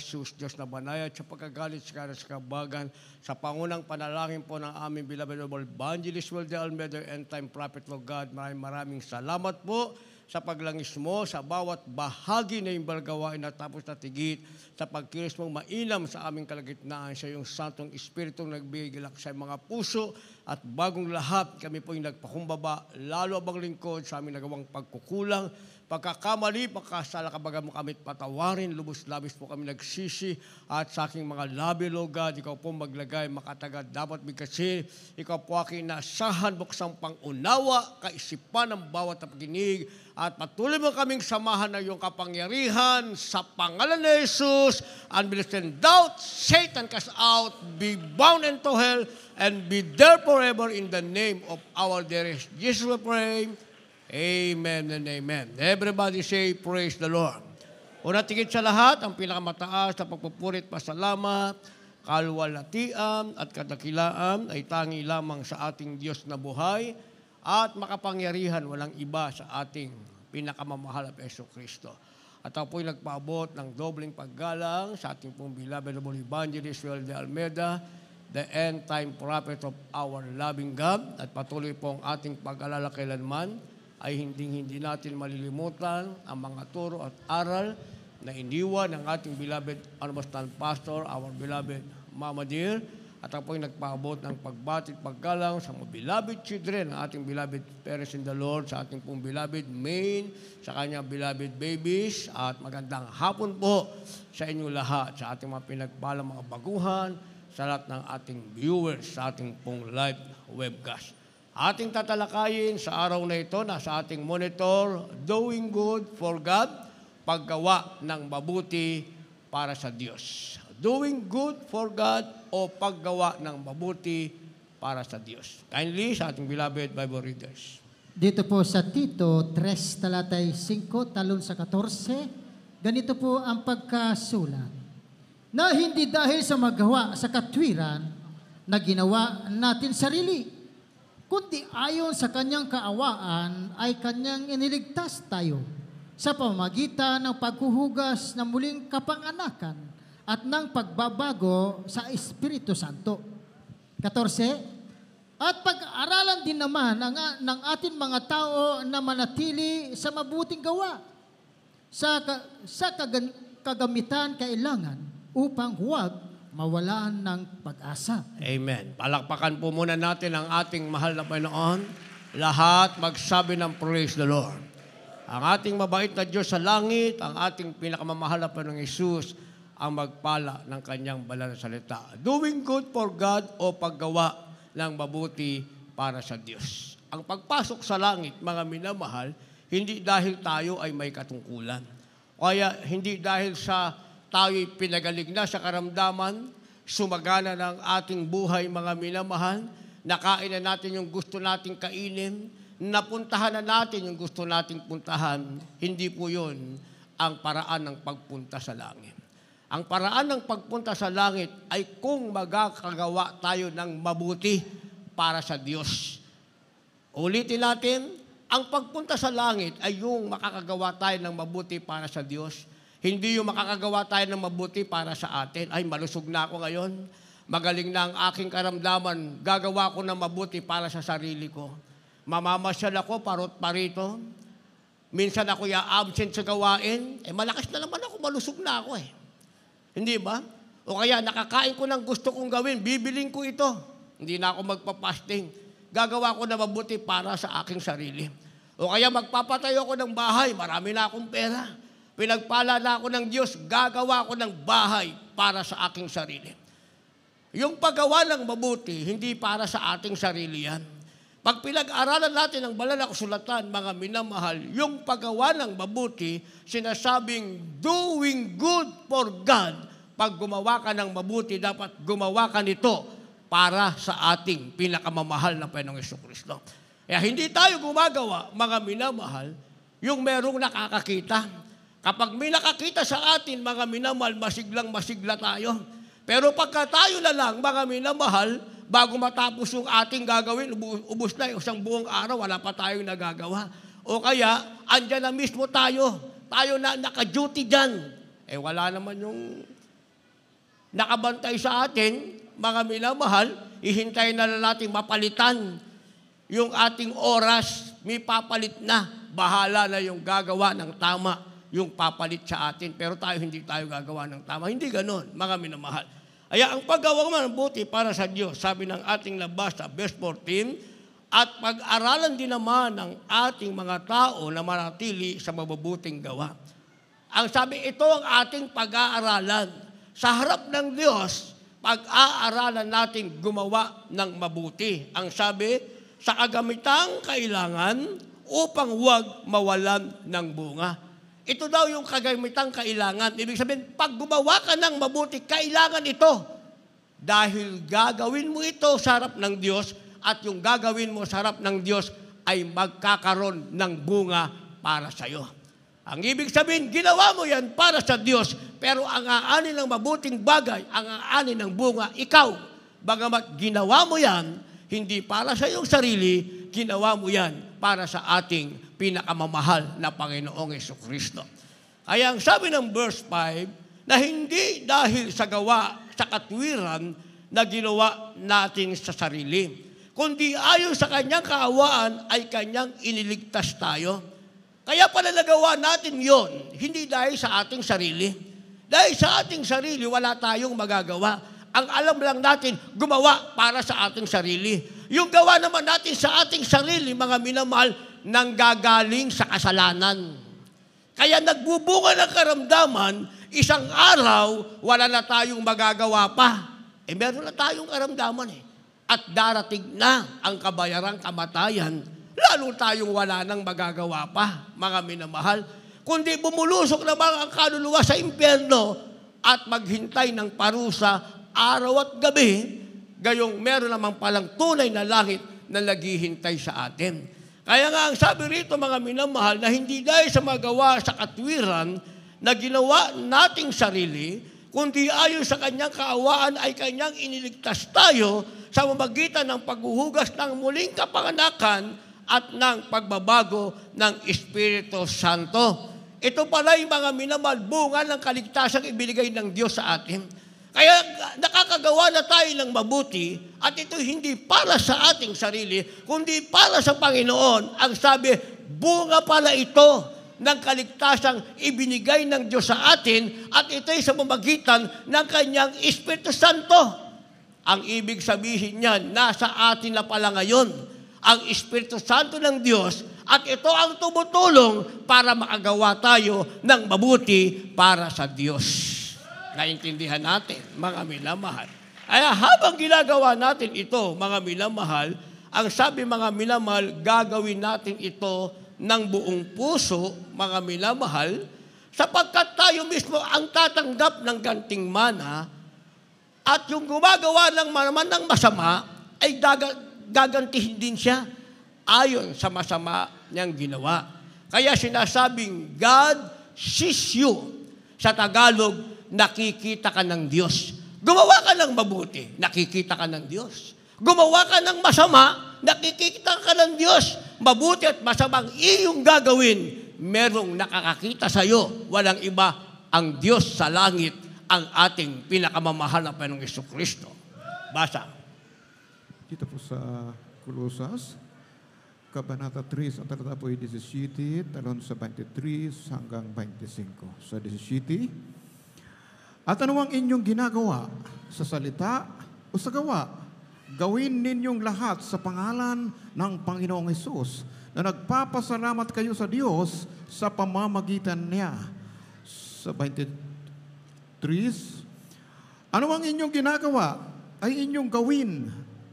Jesus, Diyos na banayad sa pagkagalit sa kabagan, sa pangunang panalangin po ng aming beloved Evangelist Will de Almeida, End Time Prophet, Lord God, maraming salamat po sa paglangis mo sa bawat bahagi na imbal gawain at tapos na tigit sa pagkilos mong mainam sa aming kalagitnaan sa iyong Santong Espiritong nagbigilak sa mga puso at bagong lahat kami po yung nagpakumbaba, lalo abang lingkod sa aming nagawang pagkukulang, pagkakamali, pagkasala kabaga mo kami patawarin, lubos-labis po kami nagsisi at sa aking mga labi, Lord God, ikaw po maglagay, makatagad, dapat bigkasi, ikaw po aking nasahan, buksang pangunawa, kaisipan ng bawat pakinig at patuloy mo kaming samahan ng iyong kapangyarihan sa pangalan ni Jesus, unbelief and doubt, Satan cast out, be bound into hell, and be there forever in the name of our dearest Jesus we pray. Amen and amen. Everybody say, praise the Lord. Una tigit sa lahat, ang pinakamataas na pagpupurit, pasalamat, kaluwalhatian at kadakilaan ay tangi lamang sa ating Diyos na buhay at makapangyarihan, walang iba sa ating pinakamamahal na Jesucristo. At ako po'y nagpaabot ng dobleng paggalang sa ating pong beloved Evangelist Will de Almeida, the end time prophet of our loving God, at patuloy pong ating pag-alala kailanman ay hindi natin malilimutan ang mga turo at aral na iniwan ng ating beloved Anabastan Pastor, our beloved Mama Dear, at ako ay nagpaabot ng pagbati at paggalang sa mga beloved children, ng ating beloved parents in the Lord, sa ating pong beloved Maine, sa kanyang beloved babies, at magandang hapon po sa inyo lahat, sa ating mga pinagpalang mga baguhan, sa lahat ng ating viewers, sa ating pong live webcast. Ating tatalakayin sa araw na ito, nasa ating monitor, doing good for God, paggawa ng mabuti para sa Diyos. Doing good for God o paggawa ng mabuti para sa Diyos. Kindly sa ating beloved Bible readers. Dito po sa Tito 3, talatay 5, talon sa 14, ganito po ang pagkasulat. Na hindi dahil sa magawa sa katwiran na ginawa natin sarili, kundi ayon sa kanyang kaawaan ay kanyang iniligtas tayo sa pamamagitan ng paghuhugas ng muling kapanganakan at ng pagbabago sa Espiritu Santo. 14. At pag-aralan din naman ng ating mga tao na manatili sa mabuting gawa, sa kagamitan kailangan upang huwag mawalan ng pag-asa. Amen. Palakpakan po muna natin ang ating mahal na Panginoon. Lahat magsabi ng praise the Lord. Ang ating mabait na Diyos sa langit, ang ating pinakamamahal na Panginoong Hesus, ang magpala ng kanyang banal na salita. Doing good for God o paggawa ng mabuti para sa Diyos. Ang pagpasok sa langit, mga minamahal, hindi dahil tayo ay may katungkulan. Kaya hindi dahil sa tayo'y pinagaling na sa karamdaman, sumagana ng ating buhay, mga minamahal, nakain na natin yung gusto nating kainin, napuntahan na natin yung gusto nating puntahan, hindi po yun ang paraan ng pagpunta sa langit. Ang paraan ng pagpunta sa langit ay kung magkakagawa tayo ng mabuti para sa Diyos. Ulitin natin, ang pagpunta sa langit ay yung makakagawa tayo ng mabuti para sa Diyos. Hindi yung makakagawa tayo ng mabuti para sa atin. Ay, malusog na ako ngayon. Magaling na ang aking karamdaman. Gagawa ko ng mabuti para sa sarili ko. Mamamasyal ako, parot parito. Minsan ako absent sa gawain. Malakas na naman ako, malusog na ako . Hindi ba? O kaya nakakain ko ng gusto kong gawin, bibiling ko ito. Hindi na ako magpa-fasting. Gagawa ko ng mabuti para sa aking sarili. O kaya magpapatayo ako ng bahay, marami na akong pera. Pinagpala na ako ng Diyos, gagawa ko ng bahay para sa aking sarili. Yung paggawa ng mabuti, hindi para sa ating sarili yan. Pag pinag-aralan natin ang banal na kasulatan, mga minamahal, yung paggawa ng mabuti, sinasabing doing good for God. Pag gumawa ka ng mabuti, dapat gumawa ka nito para sa ating pinakamamahal na Panginoong Jesucristo. Kaya hindi tayo gumagawa, mga minamahal, yung merong nakakakita. Kapag may nakakita sa atin, mga minamahal, masiglang-masigla tayo. Pero pagka tayo na lang, mga minamahal, bago matapos yung ating gagawin, ubos na isang buong araw, wala pa tayong nagagawa. O kaya, andyan na mismo tayo. Tayo na naka-duty dyan. Wala naman yung nakabantay sa atin, mga minamahal, ihintay na lang natin mapalitan yung ating oras, may papalit na. Bahala na yung gagawa ng tama, yung papalit sa atin. Pero tayo, hindi tayo gagawa ng tama. Hindi ganon, mga minamahal. Kaya ang paggawa ng mabuti para sa Diyos, sabi ng ating nabasa, verse 14, at pag-aralan din naman ng ating mga tao na manatili sa mabubuting gawa. Ang sabi, ito ang ating pag-aaralan. Sa harap ng Diyos, pag-aaralan natin gumawa ng mabuti. Ang sabi, sa kagamitang kailangan upang huwag mawalan ng bunga. Ito daw yung kagamitang kailangan. Ibig sabihin, pag gumawa ka ng mabuti, kailangan ito. Dahil gagawin mo ito sa harap ng Diyos at yung gagawin mo sa harap ng Diyos ay magkakaroon ng bunga para sa iyo. Ang ibig sabihin, ginawa mo yan para sa Diyos, pero ang aanin ng mabuting bagay, ang aanin ng bunga, ikaw. Bagamat ginawa mo yan, hindi para sa iyong sarili, ginawa mo yan para sa ating pinakamamahal na Panginoong Jesucristo. Kaya ang sabi ng verse 5, na hindi dahil sa gawa, sa katwiran na ginawa natin sa sarili, kundi ayon sa kanyang kaawaan ay kanyang iniligtas tayo. Kaya pala nagawa natin yon, hindi dahil sa ating sarili. Dahil sa ating sarili, wala tayong magagawa. Ang alam lang natin, gumawa para sa ating sarili. Yung gawa naman natin sa ating sarili, mga minamahal, nanggagaling sa kasalanan. Kaya nagbubunga ng karamdaman, isang araw, wala na tayong magagawa pa. Meron na tayong karamdaman At darating na ang kabayarang kamatayan, lalo tayong wala nang magagawa pa, mga minamahal. Kundi bumulusok naman ang kaluluwa sa impyerno at maghintay ng parusa araw at gabi, gayong meron namang palang tunay na langit na naghihintay sa atin. Kaya nga ang sabi rito, mga minamahal, na hindi dahil sa magawa sa katwiran na ginawa nating sarili, kundi ayon sa kanyang kaawaan ay kanyang iniligtas tayo sa mamagitan ng paghuhugas ng muling kapanganakan at ng pagbabago ng Espiritu Santo. Ito pala yung mga minamahal, bunga ng kaligtasang ibinigay ng Diyos sa atin. Kaya nakakagawa na tayo ng mabuti at ito hindi para sa ating sarili, kundi para sa Panginoon. Ang sabi, bunga pala ito ng kaligtasang ibinigay ng Diyos sa atin at ito'y sa mamagitan ng kanyang Espiritu Santo. Ang ibig sabihin niyan, nasa atin na pala ngayon ang Espiritu Santo ng Diyos at ito ang tumutulong para makagawa tayo ng mabuti para sa Diyos. Naintindihan natin, mga minamahal. Kaya habang ginagawa natin ito, mga minamahal, ang sabi mga minamahal, gagawin natin ito ng buong puso, mga minamahal, sapagkat tayo mismo ang tatanggap ng ganting mana at yung gumagawa ng masama ay gagantihin din siya ayon sa masama niyang ginawa. Kaya sinasabing, God sees you. Sa Tagalog, nakikita ka ng Diyos. Gumawa ka ng mabuti, nakikita ka ng Diyos. Gumawa ka ng masama, nakikita ka ng Diyos. Mabuti at masamang iyong gagawin, merong nakakakita sa iyo. Walang iba, ang Diyos sa langit, ang ating pinakamamahal na Panginoong Jesucristo. Basa. Kita po sa Colosas, Kabanata 3, sa talata po ay 17, talon sa 23 hanggang 25. Sa 17, at ano ang inyong ginagawa sa salita o sa gawa? Gawin ninyong lahat sa pangalan ng Panginoong Hesus na nagpapasalamat kayo sa Diyos sa pamamagitan niya. Sa 23, ano ang inyong ginagawa ay inyong gawin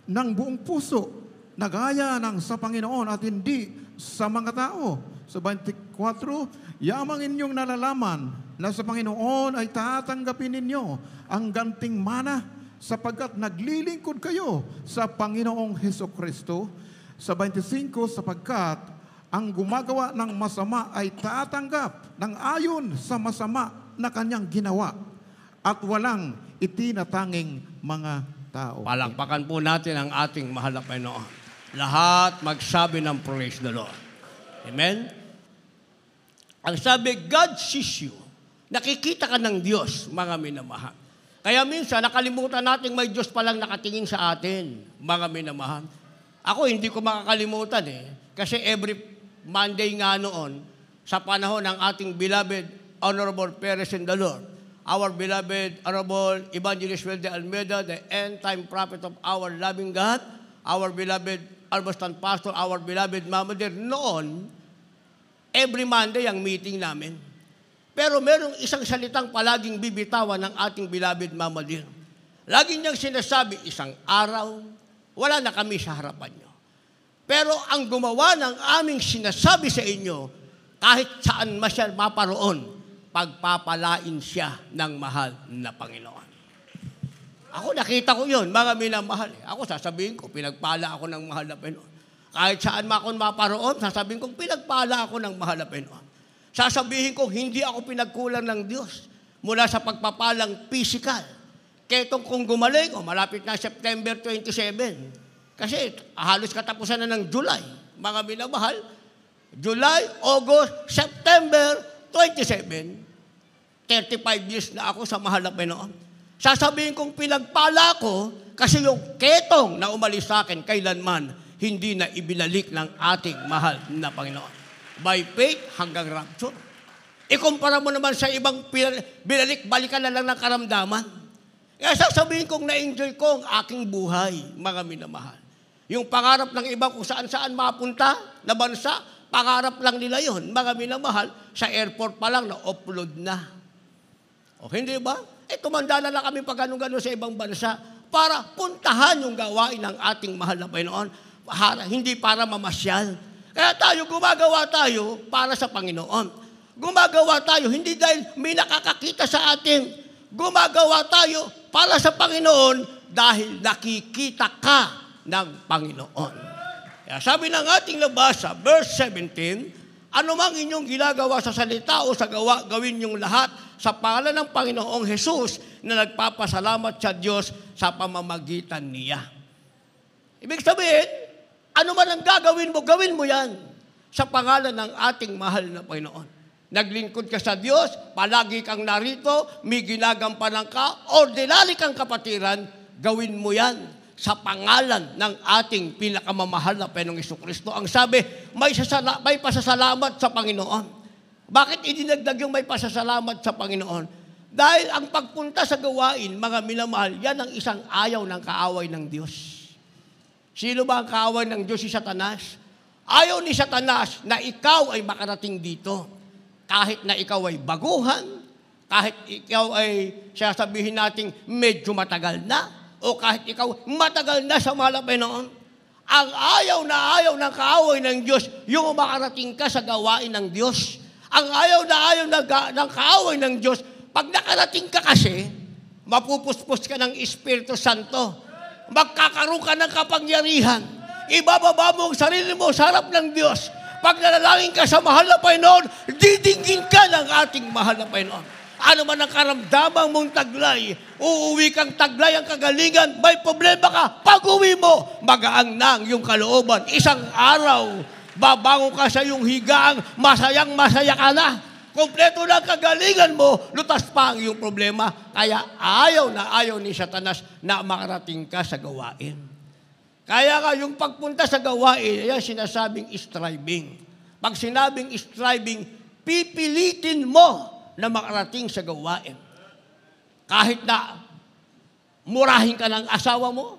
ng buong puso na gaya ng sa Panginoon at hindi sa mga tao. Sa 24, yamang inyong nalalaman na sa Panginoon ay tatanggapin ninyo ang ganting mana sapagkat naglilingkod kayo sa Panginoong Hesukristo. Sa 25, sapagkat ang gumagawa ng masama ay tatanggap ng ayon sa masama na kanyang ginawa at walang itinatanging mga tao. Palakpakan po natin ang ating mahal na Panginoon. Lahat magsabi ng praise the Lord. Amen? Ang sabi, God sees you. Nakikita ka ng Diyos, mga minamahal. Kaya minsan, nakalimutan natin may Diyos palang nakatingin sa atin, mga minamahal. Ako, hindi ko makakalimutan Kasi every Monday nga noon, sa panahon ng ating beloved, honorable parents in the Lord, our beloved, honorable Evangelist Will de Almeida, the end-time prophet of our loving God, our beloved Albastan Pastor, our beloved Mama Dear, noon, every Monday ang meeting namin. Pero merong isang salitang palaging bibitawan ng ating beloved Mama Dear. Lagi niyang sinasabi, isang araw, wala na kami sa harapan niyo. Pero ang gumawa ng aming sinasabi sa inyo, kahit saan siya maparoon, pagpapalain siya ng mahal na Panginoon. Ako nakita ko yun, mga minamahal. Ako sasabihin ko, pinagpala ako ng mahal na Panginoon. Kahit saan ako maparoon, sasabihin ko, pinagpala ako ng mahal na Panginoon. Sasabihin ko, hindi ako pinagkulang ng Diyos mula sa pagpapalang physical. Ketong kung gumaling, malapit na September 27. Kasi halos katapusan na ng July. Mga minamahal, July, August, September 27, 35 years na ako sa mahal na Panginoon. Sasabihin kong pinagpala ko kasi yung ketong na umalis sa akin kailanman hindi na ibinalik ng ating mahal na Panginoon. By faith hanggang rapture. Ikumpara mo naman sa ibang binalik, balikan na lang ng karamdaman. Kaya sasabihin kong na-enjoy ko ang aking buhay, mga minamahal. Yung pangarap ng iba kung saan-saan mapunta na bansa, pangarap lang nila yon, mga minamahal, sa airport pa lang na-upload na. O hindi ba? Tumanda na lang kami pag ganun-ganun sa ibang bansa para puntahan yung gawain ng ating mahal na Panginoon, hindi para mamasyal. Kaya gumagawa tayo para sa Panginoon. Gumagawa tayo, hindi dahil may nakakakita sa atin. Gumagawa tayo para sa Panginoon dahil nakikita ka ng Panginoon. Kaya sabi ng ating nabasa, verse 17, anumang inyong ginagawa sa salita o sa gawa, gawin niyong lahat sa pangalan ng Panginoong Hesus na nagpapasalamat sa Diyos sa pamamagitan niya. Ibig sabihin, ano man ang gagawin mo, gawin mo yan sa pangalan ng ating mahal na Panginoon. Naglingkod ka sa Diyos, palagi kang narito, may ginagampanan ka, ordinary kang kapatiran, gawin mo yan sa pangalan ng ating pinakamamahal na Panginoong Jesucristo. Ang sabi, may pasasalamat sa Panginoon. Bakit idinagdag yung may pasasalamat sa Panginoon? Dahil ang pagpunta sa gawain, mga minamahal, yan ang isang ayaw ng kaaway ng Diyos. Sino ba ang kaaway ng Diyos? Si Satanas. Ayaw ni Satanas na ikaw ay makarating dito. Kahit na ikaw ay baguhan, kahit ikaw ay sasabihin natin medyo matagal na, o kahit ikaw matagal na sa mahal na Panginoon. Ang ayaw ng kaaway ng Diyos, yung makarating ka sa gawain ng Diyos. Ang ayaw ng kaaway ng Diyos, pag nakarating ka kasi, mapupuspos ka ng Espiritu Santo. Magkakaroon ka ng kapangyarihan. Ibababa mo ang sarili mo sa harap ng Diyos. Pag nanalangin ka sa mahal na Panginoon, didinggin ka ng ating mahal na Panginoon. Ano man ang karamdamang mong taglay, uuwi kang taglay ang kagalingan, may problema ka, pag-uwi mo, magaang nang yung kalooban. Isang araw, babango ka sa iyong higaang, masayang-masaya ka na. Kompleto na kagalingan mo, lutas pa ang iyong problema. Kaya ayaw ni Satanas na makarating ka sa gawain. Kaya nga yung pagpunta sa gawain, yan sinasabing striving. Pag sinabing striving, pipilitin mo na makarating sa gawain. Kahit na murahin ka ng asawa mo,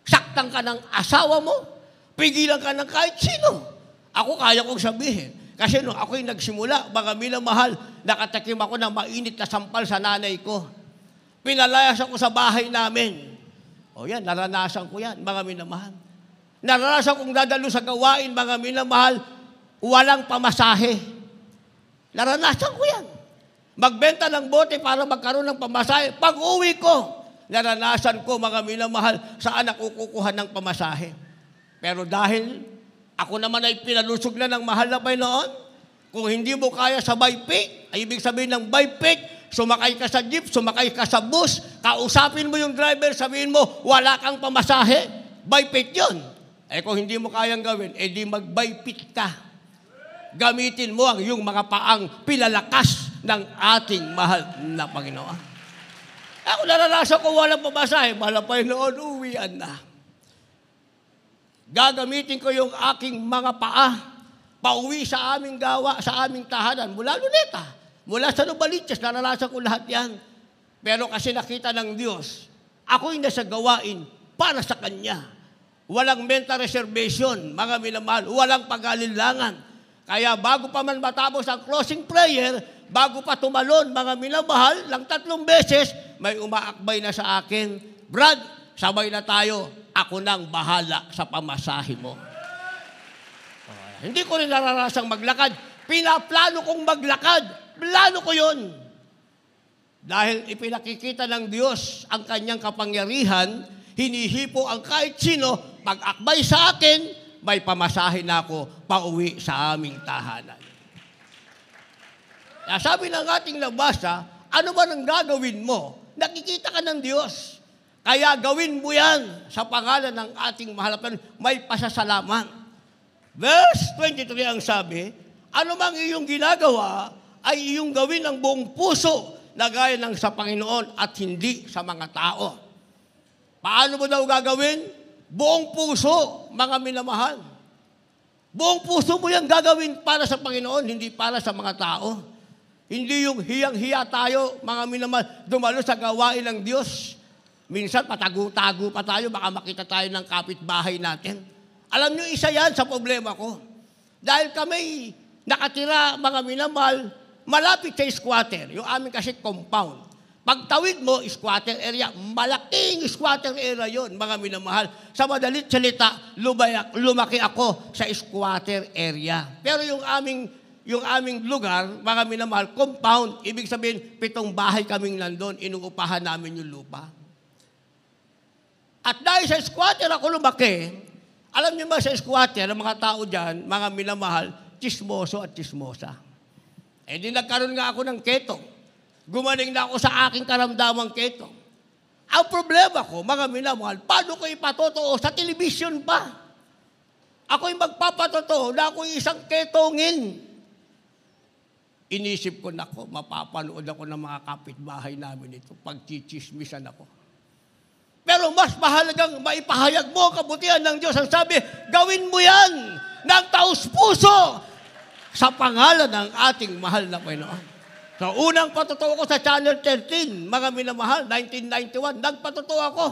saktan ka ng asawa mo, pigilan ka ng kahit sino. Ako kaya kong sabihin. Kasi nung ako'y nagsimula, mga minamahal, nakatakim ako ng mainit na sampal sa nanay ko. Pinalayas ako sa bahay namin. O yan, naranasan ko yan, mga minamahal. Naranasan kong dadalo sa gawain, mga minamahal, walang pamasahe. Naranasan ko yan. Magbenta ng bote para magkaroon ng pamasahe. Pag-uwi ko, naranasan ko, mga minamahal, saan ako kukuha ng pamasahe. Pero dahil ako naman ay pinalusog na ng mahal na Panginoon, kung hindi mo kaya sa by faith, ay ibig sabihin ng by faith, sumakay ka sa jeep, sumakay ka sa bus, kausapin mo yung driver, sabihin mo, wala kang pamasahe, by faith yun. Eh kung hindi mo kayang gawin, di mag-by faith ka. Gamitin mo ang iyong mga paang pilalakas ng ating mahal na Panginoon. Ako Ako naranasan ko walang pamasahe, malapay noon, uwian na. Gagamitin ko yung aking mga paa, pauwi sa aming gawa, sa aming tahanan, mula Luneta, mula sa Novaliches, naranasan ko lahat yan. Pero kasi nakita ng Diyos, ako'y nasa gawain para sa Kanya. Walang mental reservation, mga minamahal, walang pag-alinlangan. Kaya bago pa man matapos ang closing prayer, bago pa tumalon, mga minamahal, lang 3 beses, may umaakbay na sa akin, Brad, sabay na tayo, ako nang bahala sa pamasahe mo. Hindi ko rin nararasang maglakad. Pinaplano kong maglakad. Plano ko yun. Dahil ipinakikita ng Diyos ang kanyang kapangyarihan, hinihipo ang kahit sino, pag-akbay sa akin, may pamasahe na ako pauwi sa aming tahanan. Kaya sabi ng ating nabasa, ano ba nang gagawin mo? Nakikita ka ng Diyos. Kaya gawin mo yan sa pangalan ng ating mahal na Panginoon, may pasasalamat. Verse 23 ang sabi, ano mang iyong ginagawa ay iyong gawin ng buong puso na gaya ng sa Panginoon at hindi sa mga tao. Paano mo daw gagawin? Buong puso, mga minamahal. Buong puso mo yan gagawin para sa Panginoon, hindi para sa mga tao. Hindi yung hiyang-hiya tayo, mga minamahal, dumalo sa gawain ng Diyos. Minsan, patago-tago pa tayo, baka makita tayo ng kapitbahay natin. Alam nyo, isa yan sa problema ko. Dahil kami nakatira, mga minamahal, malapit sa squatter, yung aming kasi compound. Pagtawid mo, squatter area, malaking squatter area yon, mga minamahal. Sa madalit salita, lumaki ako sa squatter area. Pero yung aming lugar, mga minamahal, compound, ibig sabihin, 7 bahay kaming nandun, inuupahan namin yung lupa. At dahil sa squatter ako lumaki, alam niyo ba sa squatter, ang mga tao dyan, mga minamahal, chismoso at chismosa. Eh di nagkaroon nga ako ng ketong. Gumaling na ako sa aking karamdamang ketong. Ang problema ko, mga minamahal, paano ko ipatotoo sa television pa? Ako'y magpapatotoo na ako'y isang ketongin. Inisip ko na ako, mapapanood ako ng mga kapitbahay namin ito, pagchichismisan ako. Pero mas mahalagang maipahayag mo ang kabutihan ng Diyos. Ang sabi, gawin mo yan ng taus-puso sa pangalan ng ating mahal na Panginoon. So, unang patotoo ko sa Channel 13, mga minamahal, 1991, nagpatotoo ako.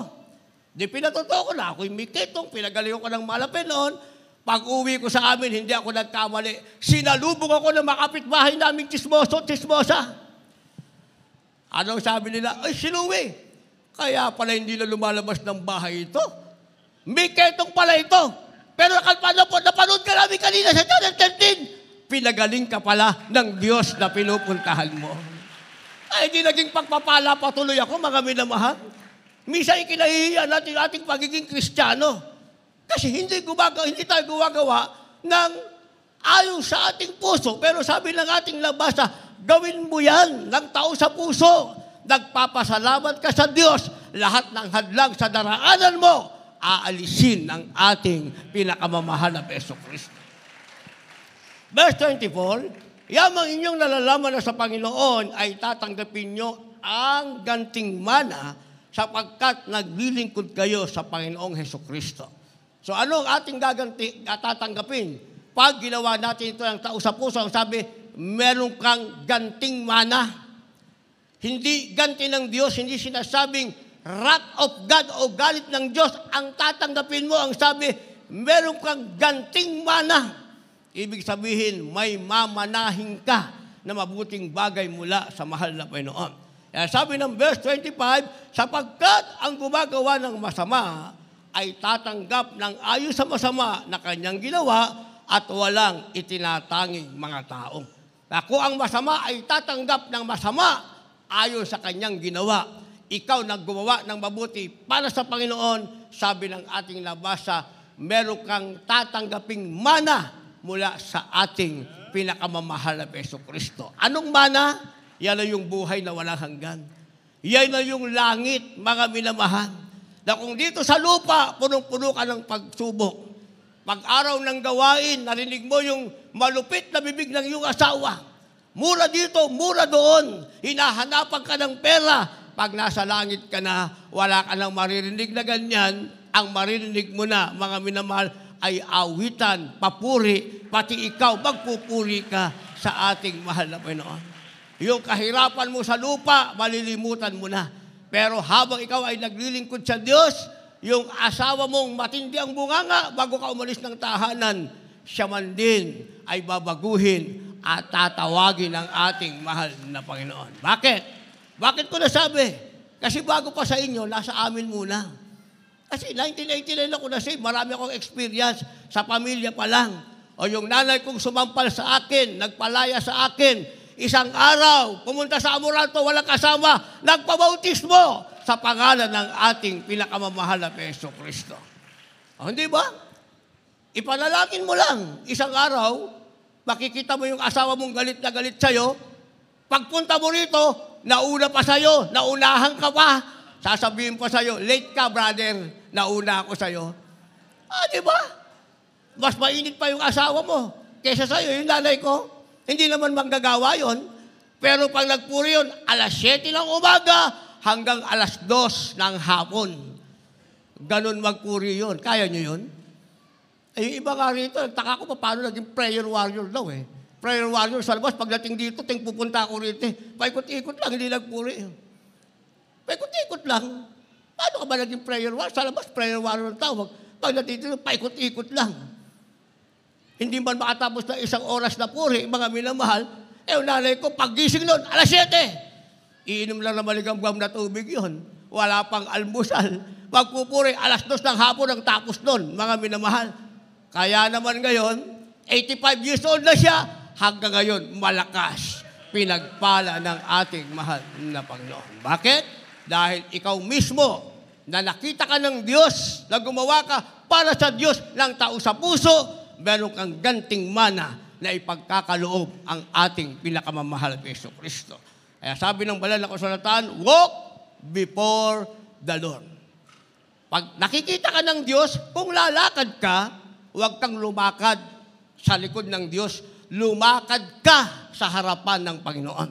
Di pinatotoo ko na, ako'y mikitong, pinagaling ko ng malapit noon. Pag-uwi ko sa amin, hindi ako nagkamali. Sinalubong ako ng makapitbahay naming chismosa. Anong sabi nila? Ay, sinuwi. Kaya pala hindi na lumalabas ng bahay ito. Mikitong pala ito. Pero napanood ka namin kanina sa Channel 13. Pinagaling ka pala ng Diyos na pinupuntahan mo. Ay, di naging pagpapala patuloy ako, mga minamahal. Misa ikinahihiya natin ating pagiging Kristiyano. Kasi hindi tayo gumagawa ng ayon sa ating puso. Pero sabi ng ating labasa, gawin mo yan ng tao sa puso. Nagpapasalamat ka sa Diyos. Lahat ng hadlang sa daraanan mo, aalisin ng ating pinakamamahal na Hesus Kristo. Verse 24, yamang inyong nalalaman na sa Panginoon ay tatanggapin nyo ang ganting mana sapagkat naglilingkod kayo sa Panginoong Hesus Kristo. So ano ang ating tatanggapin? Pag ginawa natin ito ng tao sa puso, ang sabi, meron kang ganting mana. Hindi ganti ng Diyos, hindi sinasabing wrath of God o galit ng Diyos. Ang tatanggapin mo, ang sabi, meron kang ganting mana. Ibig sabihin, may mamanahin ka na mabuting bagay mula sa mahal na Panginoon. Kaya sabi ng verse 25, sapagkat ang gumagawa ng masama ay tatanggap ng ayon sa masama na kanyang ginawa at walang itinatanging mga tao. Kung ang masama ay tatanggap ng masama, ayon sa kanyang ginawa. Ikaw naggumawa ng mabuti para sa Panginoon, sabi ng ating nabasa, meron kang tatanggaping mana mula sa ating pinakamamahal na Hesus Kristo. Anong mana? Yan na yung buhay na walang hanggan. Yan na yung langit, mga minamahal. Na kung dito sa lupa, punong-puno ka ng pagsubok. Pag-araw ng gawain, narinig mo yung malupit na bibig ng iyong asawa. Mura dito, mura doon. Hinahanapan ka ng pera. pag nasa langit ka na, wala ka nang maririnig na ganyan, ang maririnig mo na, mga minamahal, ay awitan, papuri, pati ikaw, magpupuri ka sa ating mahal na Panginoon. Yung kahirapan mo sa lupa, malilimutan mo na. Pero habang ikaw ay naglilingkod sa Diyos, yung asawa mong matindi ang bunganga bago ka umalis ng tahanan, siya man din ay babaguhin at tatawagin ang ating mahal na Panginoon. Bakit? Bakit ko nasabi? Kasi bago pa sa inyo, nasa amin muna. Kasi 1989 ako na-save, marami akong experience sa pamilya pa lang. O yung nanay kong sumampal sa akin, nagpalaya sa akin, isang araw, pumunta sa Amorato, walang kasama, nagpabautismo sa pangalan ng ating pinakamamahal na Yesu Kristo. O, hindi ba? Ipanalangin mo lang, isang araw, makikita mo yung asawa mong galit na galit sa'yo, pagpunta mo rito, nauna pa sa'yo, naunahan ka pa, sasabihin pa sa'yo, late ka, brother, nauna ako sa'yo. Di ba? Mas mainit pa yung asawa mo kaysa sa'yo, yung nanay ko. Hindi naman manggagawa yon. Pero pag nagpuri yun, alas 7 ng umaga hanggang alas 2 ng hapon. Ganon magpuri yun. Kaya nyo yun? Yung iba nga rito, nagtaka ko pa paano naging prayer warrior daw eh. Prayer warrior sa labas, pagdating dito, pupunta ako rito. Paikot-ikot lang, hindi nagpuri. Paikot-ikot lang. Paano ka ba naging prayer warrior? Sa labas, prayer warrior ang tawag. Pag natitilo, paikot-ikot lang. Hindi man makatapos na 1 oras na puri, mga minamahal, nanay ko, paggising nun, alas 7. Iinom lang na maligamgam na tubig yun. Wala pang almusal. Magpupuri, alas 2 ng hapon ang tapos nun, mga minamahal. Kaya naman ngayon, 85 years old na siya, hanggang ngayon, malakas. Pinagpala ng ating mahal na Panginoon. Bakit? Dahil ikaw mismo, na nakita ka ng Diyos, na gumawa ka para sa Diyos ng tao sa puso, meron kang ganting mana na ipagkakaloob ang ating pinakamamahal na Yesu Kristo. Kaya sabi ng banal na kasulatan, walk before the Lord. Pag nakikita ka ng Diyos, kung lalakad ka, huwag kang lumakad sa likod ng Diyos, lumakad ka sa harapan ng Panginoon.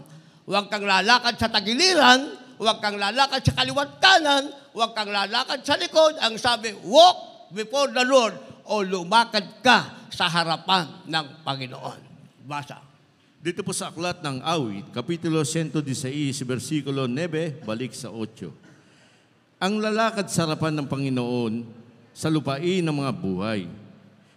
Huwag kang lalakad sa tagiliran, huwag kang lalakad sa kaliwat kanan, huwag kang lalakad sa likod. Ang sabi, walk before the Lord o lumakad ka sa harapan ng Panginoon. Basa. Dito po sa aklat ng Awit, Kapitulo 116, versikulo 9, balik sa 8. Ang lalakad sa harapan ng Panginoon sa lupain ng mga buhay.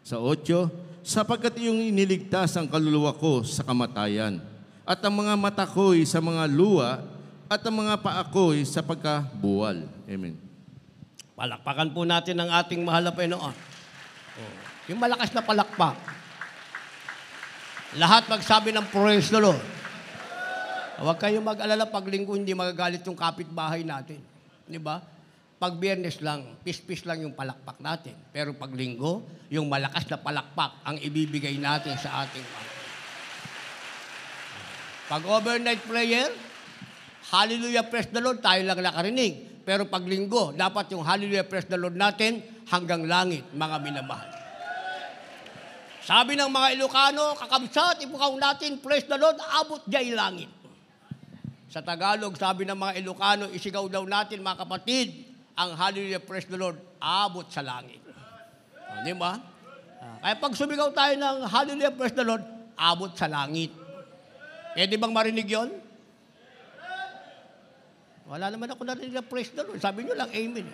Sa 8, sapagkat iyong iniligtas ang kaluluwa ko sa kamatayan, at ang mga mata ko'y sa mga luwa, at ang mga paa ko'y sa pagkabuwal. Amen. Palakpakan po natin ang ating mahal na Panginoon. Yung malakas na palakpak. Lahat magsabi ng praise the Lord. Huwag kayong mag-alala pag linggo, hindi magagalit yung kapitbahay natin. Di ba? Pag Biyernes lang, pis-pis lang yung palakpak natin. Pero pag linggo, yung malakas na palakpak ang ibibigay natin sa ating mga. Pag overnight prayer, hallelujah, praise the Lord, tayo lang nakarinig. Pero pag linggo, dapat yung hallelujah, praise the Lord natin hanggang langit, mga minamahal. Sabi ng mga Ilocano, kakabsat, ipukaw natin, praise the Lord, abot diyay langit. Sa Tagalog, sabi ng mga Ilocano, isigaw daw natin, mga kapatid, ang hallelujah, praise the Lord, abot sa langit. Di ba? Kaya pag sumigaw tayo ng hallelujah, praise the Lord, abot sa langit. Pwede bang marinig yun? Wala naman ako narinig na praise the Lord. Sabi nyo lang, amen.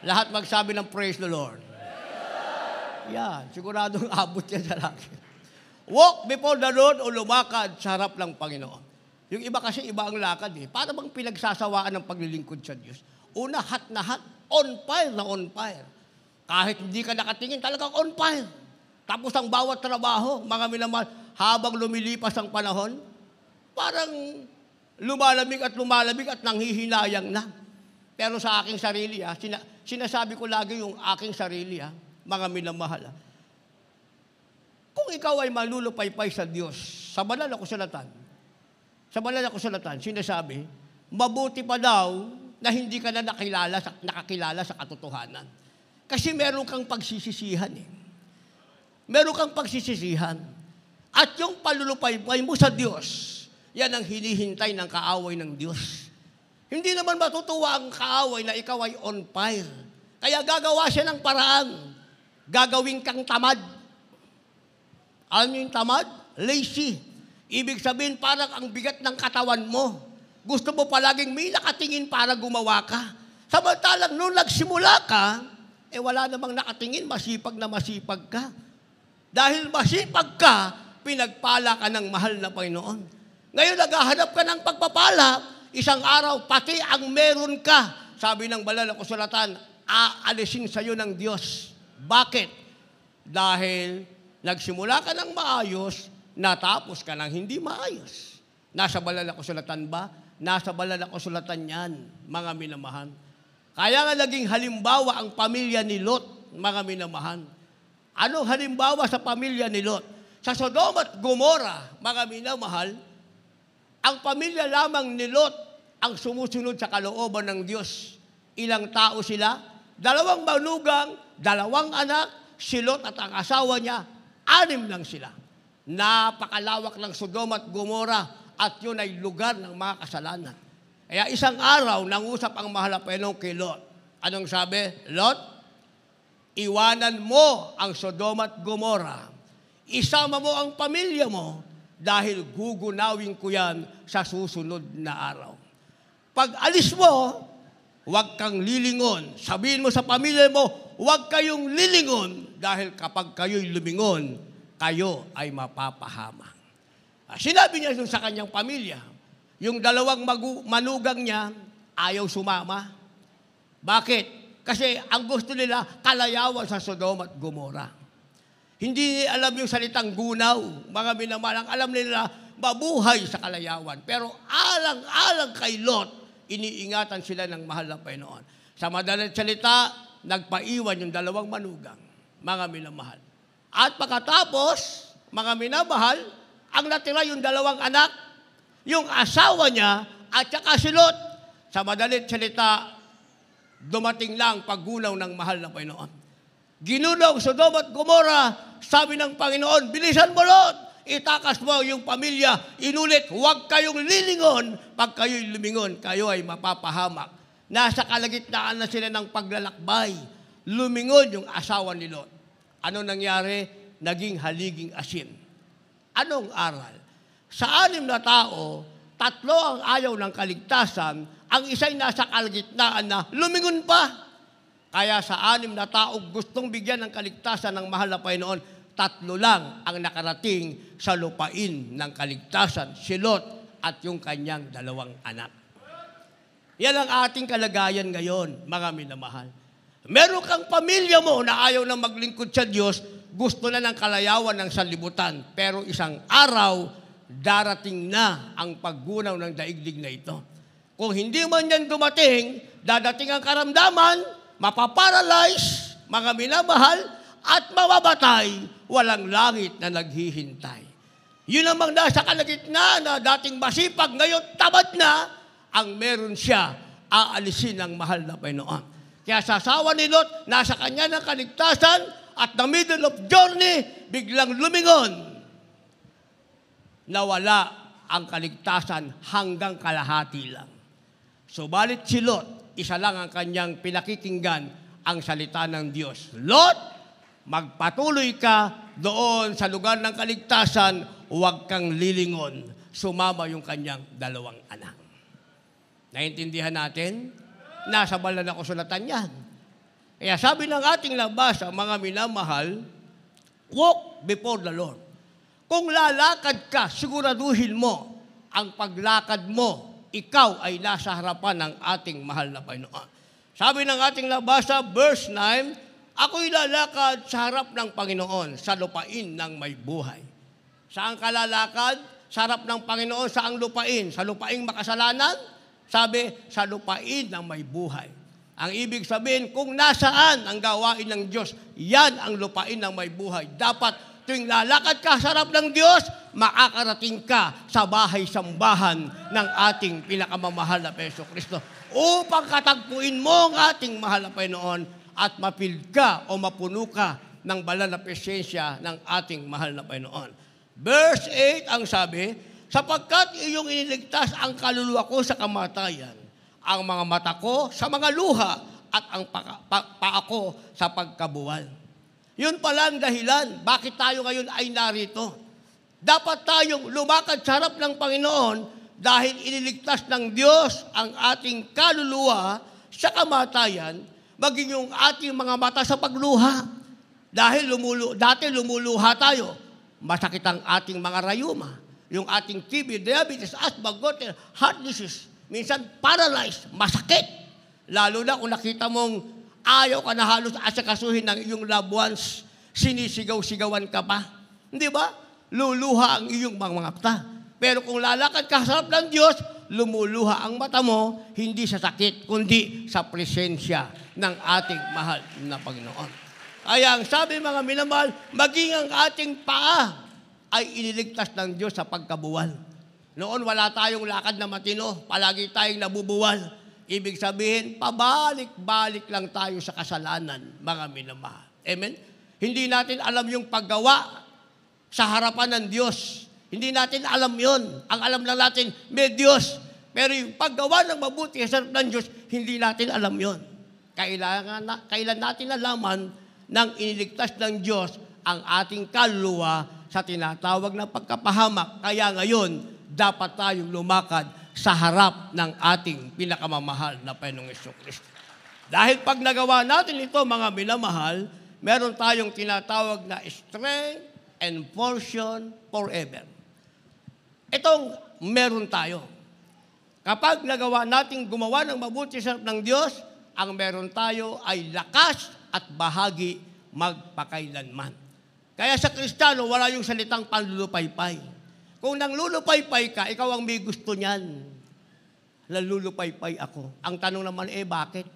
Lahat magsabi ng praise the Lord. Yan, siguradong abot yan sa langit. Walk before the Lord o lumakad sa harap ng Panginoon. Yung iba kasi, iba ang lakad eh. Para bang pinagsasawaan ng paglilingkod sa Diyos. Una, hot na hot, on fire na on fire. Kahit hindi ka nakatingin, talagang on fire. Tapos ang bawat trabaho, mga minamahal, habang lumilipas ang panahon, parang lumalamig at nanghihinayang na. Pero sa aking sarili, sinasabi ko lagi yung aking sarili, mga minamahal. Kung ikaw ay malulupaypay sa Diyos, sa banal na kasulatan, sinasabi, mabuti pa daw na hindi ka na nakakilala sa katotohanan. Kasi meron kang pagsisisihan eh. Meron kang pagsisisihan. At yung palulupaypay mo sa Diyos, Yan ang hinihintay ng kaaway ng Diyos. Hindi naman matutuwa ang kaaway na ikaw ay on fire. Kaya gagawa siya ng paraan. Gagawin kang tamad. Alam niyo yung tamad? Lazy. Ibig sabihin parang ang bigat ng katawan mo. Gusto mo palaging may nakatingin para gumawa ka. Samantalang nung nagsimula ka, wala namang nakatingin, masipag na masipag ka. Dahil masipag ka, pinagpala ka ng mahal na Panginoon. Ngayon, naghahanap ka ng pagpapala, isang araw, pati ang meron ka. Sabi ng banal na kasulatan, aalisin sa iyo ng Diyos. Bakit? Dahil nagsimula ka ng maayos, natapos ka ng hindi maayos. Nasa banal na kasulatan ba? Nasa banal na kasulatan yan, mga minamahal. Kaya nga naging halimbawa ang pamilya ni Lot, mga minamahal. Anong halimbawa sa pamilya ni Lot? Sa Sodoma at Gomora, mga minamahal, ang pamilya lamang ni Lot ang sumusunod sa kalooban ng Diyos. Ilang tao sila? 2 manugang, 2 anak, si Lot at ang asawa niya, 6 lang sila. Napakalawak ng Sodoma at Gomora at yun ay lugar ng mga kasalanan. Kaya isang araw, nangusap ang mahal na Panginoon kay Lot. Anong sabi? Lot, iwanan mo ang Sodoma at Gomora. Isama mo ang pamilya mo dahil gugunawin ko yan sa susunod na araw. Pag alis mo, huwag kang lilingon. Sabihin mo sa pamilya mo, huwag kayong lilingon dahil kapag kayo'y lumingon, kayo ay mapapahamak. Sinabi niya sa kanyang pamilya, yung 2 manugang niya ayaw sumama. Bakit? Kasi ang gusto nila, kalayawan sa Sodoma at Gomora. Hindi alam yung salitang gunaw, mga minamahal. Alam nila, mabuhay sa kalayawan. Pero alang-alang kay Lot, iniingatan sila ng mahal na Panginoon. Sa madaling salita, nagpaiwan yung 2 manugang, mga minamahal. At pagkatapos, mga minamahal, ang natira yung 2 anak, yung asawa niya, at saka si Lot. Sa madaling salita, dumating lang paggunaw ng mahal na Panginoon. Ginunaw Sodoma at Gomora, sabi ng Panginoon, bilisan mo Lot, itakas mo yung pamilya, inulit, huwag kayong lilingon, pag kayo'y lumingon, kayo ay mapapahamak. Nasa kalagitnaan na sila ng paglalakbay, lumingon yung asawa ni Lot. Ano nangyari? Naging haliging asin. Anong aral? Sa 6 na tao, 3 ang ayaw ng kaligtasan, ang isa'y nasa kalagitnaan na lumingon pa. Kaya sa 6 na tao gustong bigyan ng kaligtasan ng mahal na Panginoon, 3 lang ang nakarating sa lupain ng kaligtasan, si Lot at yung kanyang 2 anak. Yan ang ating kalagayan ngayon, mga minamahal. Meron kang pamilya mo na ayaw na maglingkod sa Diyos, gusto na ng kalayawan ng sanlibutan, pero isang araw, darating na ang paggunaw ng daigdig na ito. Kung hindi man yan dumating, dadating ang karamdaman, mapaparalyze, mga minamahal, at mamamatay, walang langit na naghihintay. Yun namang nasa kalagitnaan na dating masipag, ngayon tamad na, ang meron siya, aalisin ng mahal na Panginoon. Kaya sa asawa ni Lot, nasa kanya ng kaligtasan, at the middle of journey, biglang lumingon. Nawala ang kaligtasan hanggang kalahati lang. Subalit si Lot, isa lang ang kanyang pinakikinggan, ang salita ng Diyos. Lot, magpatuloy ka doon sa lugar ng kaligtasan, huwag kang lilingon. Sumama yung kanyang 2 anak. Naintindihan natin? Nasa banal na kasulatan yan. Kaya sabi ng ating nabasa, mga minamahal, walk before the Lord. Kung lalakad ka, siguraduhin mo ang paglakad mo, ikaw ay nasa harapan ng ating mahal na Panginoon. Sabi ng ating nabasa, verse 9, ako'y lalakad sa harap ng Panginoon sa lupain ng may buhay. Saan ka lalakad? Sa harap ng Panginoon, saang lupain? Sa lupaing makasalanan? Sabi, sa lupain ng may buhay. Ang ibig sabihin, kung nasaan ang gawain ng Diyos, yan ang lupain ng may buhay. Dapat tuwing lalakad ka sa harap ng Diyos, makakarating ka sa bahay-sambahan ng ating pinakamamahal na Hesus Kristo upang katagpuin mo ang ating mahal na Panginoon at mapil ka o mapuno ka ng banal na presensya ng ating mahal na Panginoon. Verse 8 ang sabi, sapagkat iyong iniligtas ang kaluluwa ko sa kamatayan, ang mga mata ko sa mga luha, at ang paa ko sa pagkabuwal. Yun pala ang dahilan bakit tayo ngayon ay narito. Dapat tayong lumakad sa harap ng Panginoon dahil iniligtas ng Diyos ang ating kaluluwa sa kamatayan, maging yung ating mga mata sa pagluha. Dahil dati lumuluha tayo, masakit ang ating mga rayuma, yung ating TB, diabetes, asthma, goiter, heart disease, minsan paralyzed, masakit. Lalo na kung nakita mong ayaw ka na halos asikasuhin ng iyong loved ones, sinisigaw-sigawan ka pa. Hindi ba? Luluha ang iyong mga mata. Pero kung lalakad ka sa harap ng Diyos, lumuluha ang mata mo, hindi sa sakit, kundi sa presensya ng ating mahal na Panginoon. Kaya ang sabi mga minamahal, maging ang ating paa ay iniligtas ng Diyos sa pagkabuwal. Noon wala tayong lakad na matino, palagi tayong nabubuwal. Ibig sabihin, pabalik-balik lang tayo sa kasalanan, mga minamahal. Amen? Hindi natin alam yung paggawa sa harapan ng Diyos. Hindi natin alam yon. Ang alam lang natin, may Diyos. Pero yung paggawa ng mabuti sa harap ng Diyos, hindi natin alam yon. Kailan natin nalaman nang iniligtas ng Diyos ang ating kaluluwa sa tinatawag na pagkapahamak. Kaya ngayon, dapat tayong lumakad sa harap ng ating pinakamamahal na Panginoong Jesucristo. Dahil pag nagawa natin ito, mga minamahal, meron tayong tinatawag na strength and portion forever. Itong meron tayo. Kapag nagawa natin gumawa ng mabuti sa harap ng Diyos, ang meron tayo ay lakas at bahagi magpakailanman. Kaya sa Kristiyano, wala yung salitang panlulupaypay. Kung nanglulupaypay ka, ikaw ang may gusto niyan. Nalulupaypay ako. Ang tanong naman, bakit?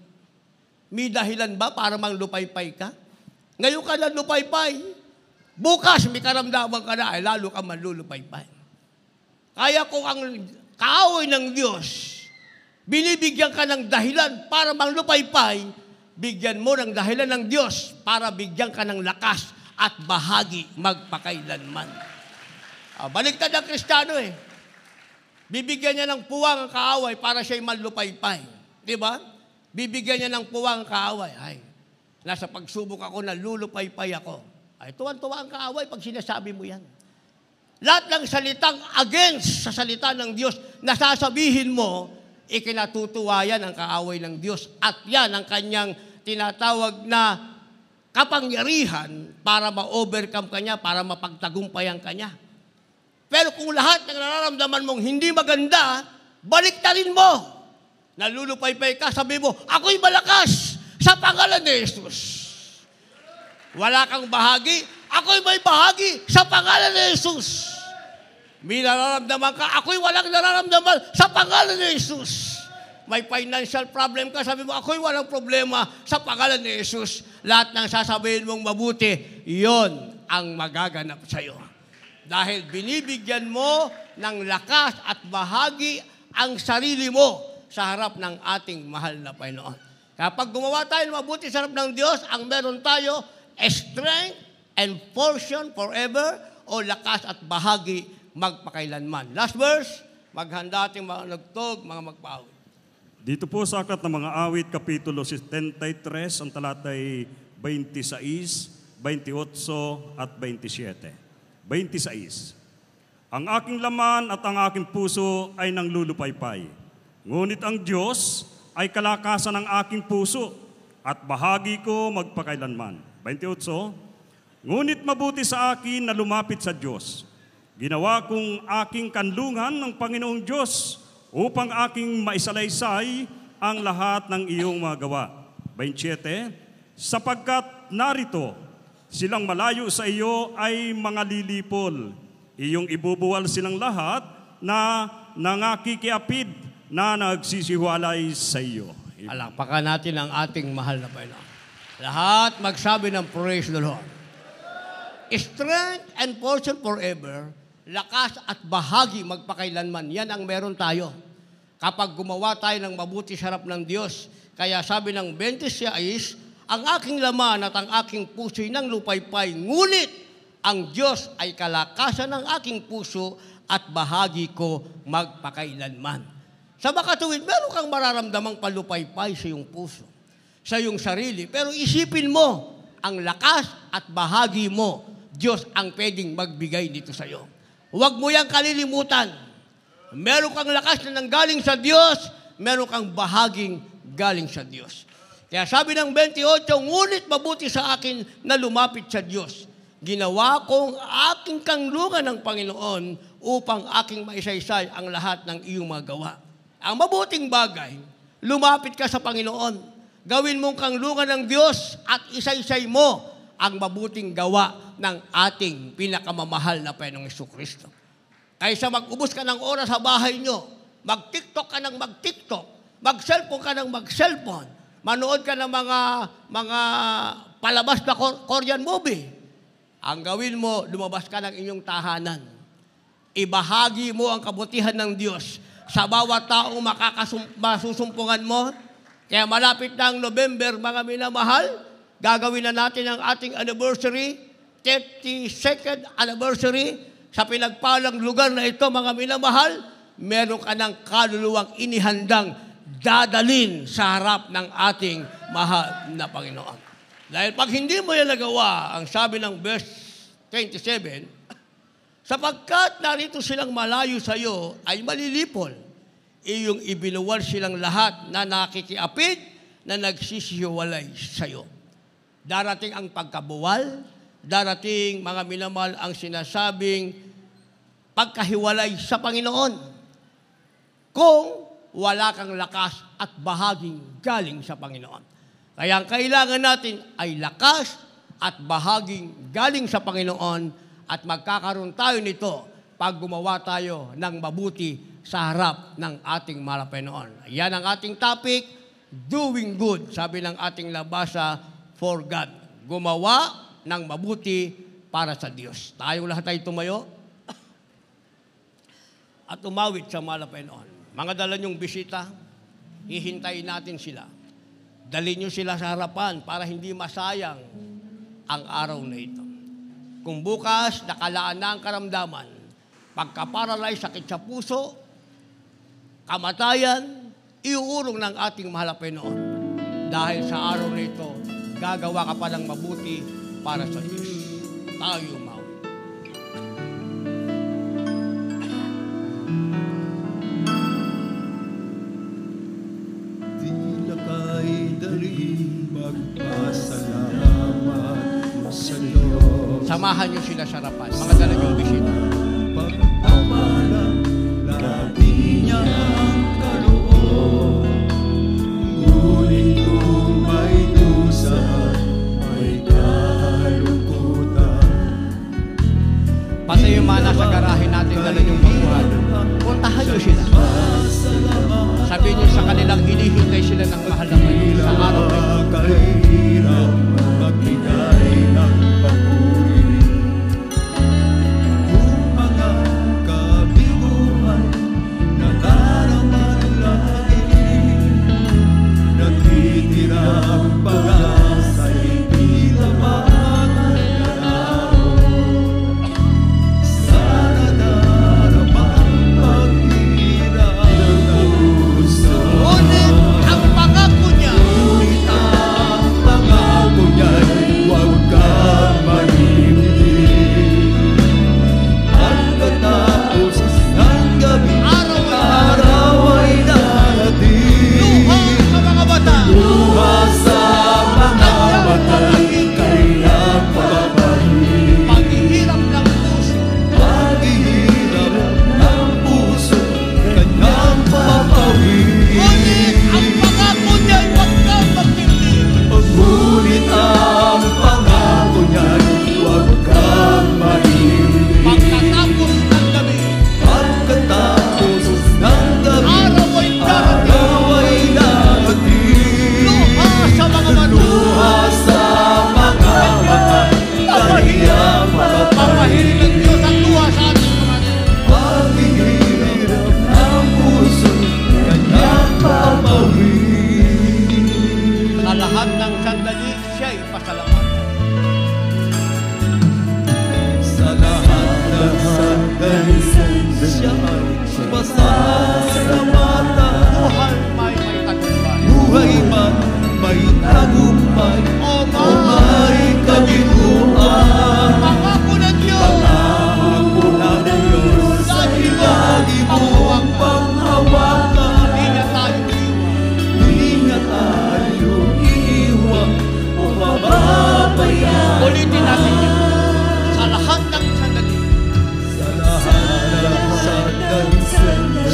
May dahilan ba para manglupaypay ka? Ngayon ka nalupaypay. Bukas, may karamdaman ka na, lalo ka manlulupaypay. Kaya kung ang kaaway ng Diyos, binibigyan ka ng dahilan para manglupaypay, bigyan mo ng dahilan ng Diyos para bigyan ka ng lakas at bahagi magpakailanman. Baliktad ang Kristiyano Bibigyan niya ng puwang ang kaaway para siya'y manlupaypay. Di ba? Bibigyan niya ng puwang ang kaaway. Ay, nasa pagsubok ako, nalulupaypay ako. Ay, tuwan-tuwa ang kaaway pag sinasabi mo yan. Lahat ng salitang against sa salita ng Diyos na sasabihin mo, ikinatutuwa yan ang kaaway ng Diyos. At yan ang kanyang tinatawag na kapangyarihan para ma-overcome kanya, para mapagtagumpayan kanya. Pero kung lahat ng nararamdaman mong hindi maganda, baliktarin mo. Nalulupaypay ka, sabi mo, ako'y malakas sa pangalan ni Jesus. Wala kang bahagi, ako'y may bahagi sa pangalan ni Jesus. May nararamdaman ka, ako'y walang nararamdaman sa pangalan ni Jesus. May financial problem ka, sabi mo, ako'y walang problema sa pangalan ni Jesus. Lahat ng sasabihin mong mabuti, yon ang magaganap sa iyo. Dahil binibigyan mo ng lakas at bahagi ang sarili mo sa harap ng ating mahal na Panginoon. Kapag gumawa tayo ng mabuti sa harap ng Diyos, ang meron tayo, strength and portion forever, o lakas at bahagi magpakailanman. Last verse, maghanda ating mga nagtog, mga magpaawit. Dito po sa Aklat ng Mga Awit, Kapitulo 73, ang talatay 26, 28 at 27. 26. Ang aking laman at ang aking puso ay nanglulupaypay. Ngunit ang Diyos ay kalakasan ng aking puso at bahagi ko magpakailanman. 28. Ngunit mabuti sa akin na lumapit sa Diyos. Ginawa kong aking kanlungan ng Panginoong Diyos upang aking maisalaysay ang lahat ng iyong mga gawa. 27. Sapagkat narito, silang malayo sa iyo ay mga lilipol. Iyong ibubuwal silang lahat na nangakikiapid na nagsisiwalay sa iyo. Alakpakan natin ang ating mahal na Panginoon. Lahat magsabi ng praise the Lord. Strength and portion forever, lakas at bahagi magpakailanman. Yan ang meron tayo. Kapag gumawa tayo ng mabuti sa harap ng Diyos. Kaya sabi ng 26, ang aking laman at ang aking puso'y nang lupaypay, ngunit Ang Diyos ay kalakasan ng aking puso at bahagi ko magpakailanman. Sa makatuwid, meron kang mararamdamang palupaypay sa iyong puso, sa iyong sarili. Pero isipin mo, ang lakas at bahagi mo, Diyos ang pwedeng magbigay dito sa iyo. Huwag mo yang kalilimutan. Meron kang lakas na nanggaling sa Diyos, meron kang bahaging galing sa Diyos. Kaya sabi ng 28, ngunit mabuti sa akin na lumapit sa Diyos. Ginawa kong aking kanlungan ng Panginoon upang aking maisaysay ang lahat ng iyong mga gawa. Ang mabuting bagay, lumapit ka sa Panginoon. Gawin mong kanlungan ng Diyos at isaysay mo ang mabuting gawa ng ating pinakamamahal na Panginoong Jesucristo. Kaysa mag-ubos ka ng oras sa bahay nyo, mag-TikTok ka ng mag-TikTok, mag-cellphone ka ng mag-cellphone, manood ka ng mga palabas na Korean movie. Ang gawin mo, lumabas ka ng inyong tahanan. Ibahagi mo ang kabutihan ng Diyos sa bawat taong masusumpungan mo. Kaya malapit na ang November, mga minamahal, gagawin na natin ang ating anniversary, 32nd anniversary, sa pinagpalang lugar na ito, mga minamahal, meron ka ng kaluluwang inihandang dadalin sa harap ng ating mahal na Panginoon. Dahil pag hindi mo yan nagawa, ang sabi ng verse 27, sapagkat narito silang malayo sa iyo, ay malilipol. Iyong ibinuwal silang lahat na nakikiapid, na nagsisihiwalay sa iyo. Darating ang pagkabuwal, darating, mga minamahal, ang sinasabing pagkahiwalay sa Panginoon. Kung wala kang lakas at bahaging galing sa Panginoon. Kaya ang kailangan natin ay lakas at bahaging galing sa Panginoon at magkakaroon tayo nito pag gumawa tayo ng mabuti sa harap ng ating mahal na Panginoon. Yan ang ating topic, doing good. Sabi ng ating nabasa, for God. Gumawa ng mabuti para sa Diyos. Tayong lahat ay tumayo at umawit sa mahal na Panginoon. Mga dala niyong bisita, hihintayin natin sila. Dalhin niyo sila sa harapan para hindi masayang ang araw na ito. Kung bukas, nakalaan na ang karamdaman, pagkaparalay, sakit sa puso, kamatayan, iuurong ng ating mahal na Panginoon. Dahil sa araw na ito, gagawa ka pa ng mabuti para sa Diyos. Tayo mau. Samahan niyo sila sa harapan. Mga dala niyong bisita. Pati yung mga nasa garahe natin, dala niyong baguhan. Puntahan niyo sila. Sabihin niyo sa kanilang hinihintay sila ng mahal na Panginoon sa araw na ito. may tagumpay, o may kabiguan. Pangako ng Diyos, Pangako ng Diyos ay lagi mong panghawakan. di na tayo iiwan. Di na tayo iiwan o mababayaan. Ulitin natin yan. Sa lahat ng sandali, Sa lahat ng sandali,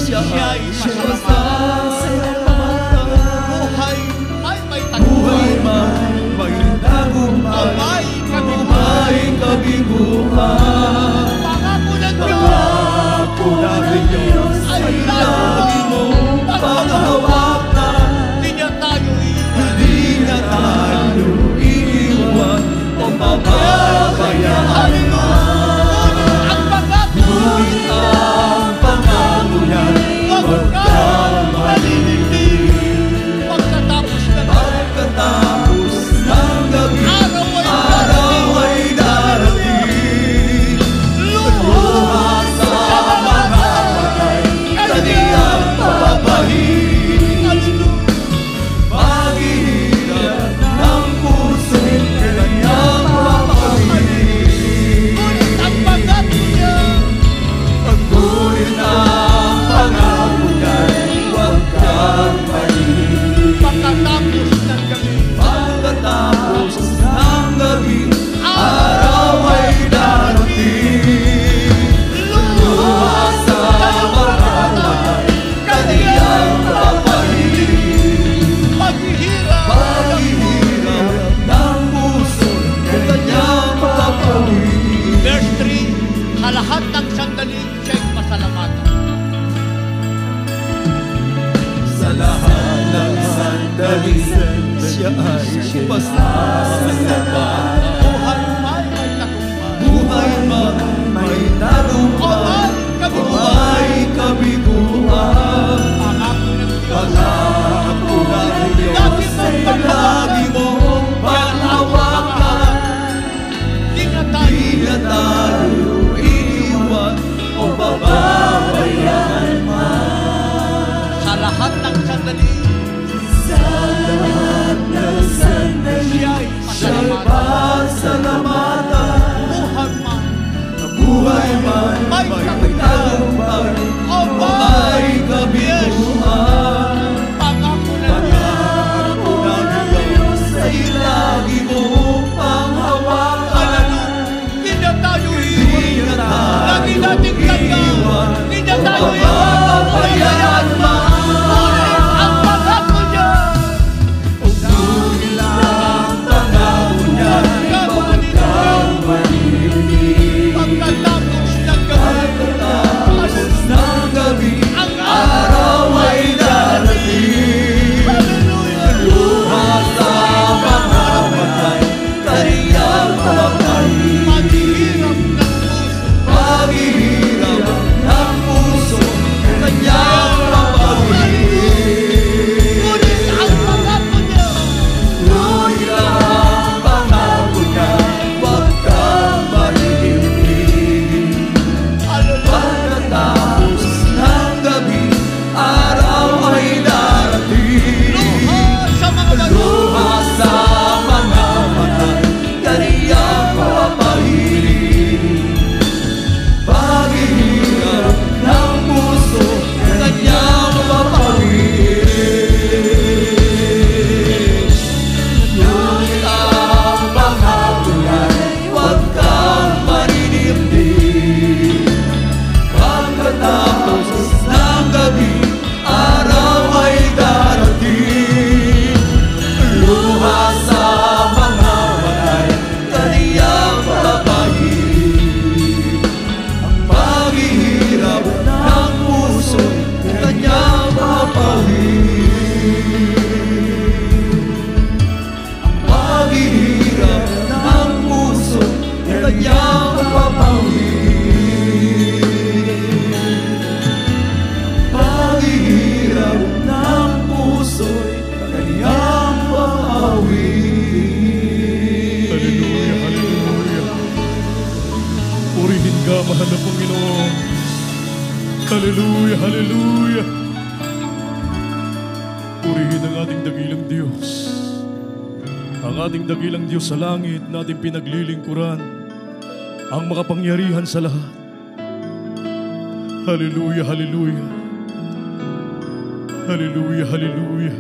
siya ay masasalamatan. buhay ay may Buhay tagumpay. man may tagumpay, May o may kabiguan. Pangako ng Diyos, Pangako ng Diyos ay lagi mong panghawakan. di na tayo iiwan. Di na tayo iiwan o mababayaan. Ang pangako, Ngunit ang pangako niya, huwag kang maliligtig. Pagkatapos na pagkatapos ng gabi, araw ay darating. Luha sa mga patay, kaniyang papapahin. Paghihirap ng puso, kaniyang papapahin. ang pangako niya, Pagkulit ang pangako niya, huwag kang mahilig. pagkatapos ng gabi, Pagkatapos ng gabi, araw ay darating. Luha sa mga patay, kaniyang papahin. paghihirap, Paghihirap ng puso, kanyang papahin. Verse 3, sa lahat ng sandali, siya'y pasalamatan. Sa lahat ng sandali, siya ay pasasalamatan. Buhay may tagumpay. Buhay man may O tagumpay, may o kabiguan. may kabiguan. Pangako ng Diyos, Pangako ng Diyos ay lagi mong panghawakan. di na tayo Di na tayo iiwan o bababayaan. sa lahat ng sandali, siya'y Siya'y pasalamatan. pasalamatan. Buhay man, Buhay man may tagumpay, o o may kabiguan. pangako ng Diyos, Pangako ng Diyos ay lagi mong panghawakan. di na tayo Di iiwan. na tayo Lagi nating tanda, iiwan di na o tayo iiwan. mababayaan man. Ang pangako niya, Ngunit ang pangako niya, huwag kang mahilig. pagkatapos ng gabi, Pagkatapos ng gabi, ang araw ay darating. Hallelujah! Luha sa mga patay, kaniyang papahin. Paghihirap ng puso, Paghihirap ng puso, kanyang papahin. ngunit ang pangako niya, Ngunit ang pangako niya, huwag kang mahilig. Pagkatapos ng gabi, araw ay darating. sa mga bago, Luha sa mga patay, kaniyang papahirin. Paghihirap ng puso, kanyang papahirin. Ngunit ang pangako niya, huwag kang maninimdim. Pagkatapos ng gabi, araw ay darating. Luha sa mga patay, kaniyang papahin. Ang paghihirap ng puso, kanyang papahin. Ang paghihirap ng puso, kanyang papahin. Paghihirap ng puso, kanyang papahin. Hallelujah, hallelujah. Purihin ka, mahal na Panginoon. Hallelujah, hallelujah. Purihin ang ating dakilang Diyos. Ang ating dakilang Diyos sa langit na ating pinaglilingkuran, ang makapangyarihan sa lahat. Hallelujah, hallelujah. Hallelujah, hallelujah.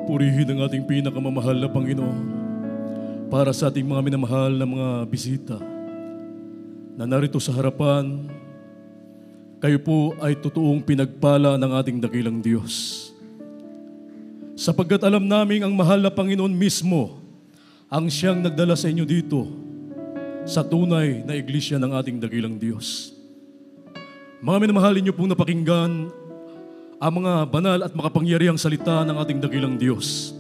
Purihin ang ating pinakamamahal na Panginoon para sa ating mga minamahal na mga bisita na narito sa harapan. Kayo po ay totoong pinagpala ng ating dakilang Diyos. Sapagkat alam namin ang mahal na Panginoon mismo ang siyang nagdala sa inyo dito sa tunay na iglesia ng ating dakilang Diyos. Mga minamahal niyo pong napakinggan ang mga banal at makapangyarihang salita ng ating dakilang Diyos.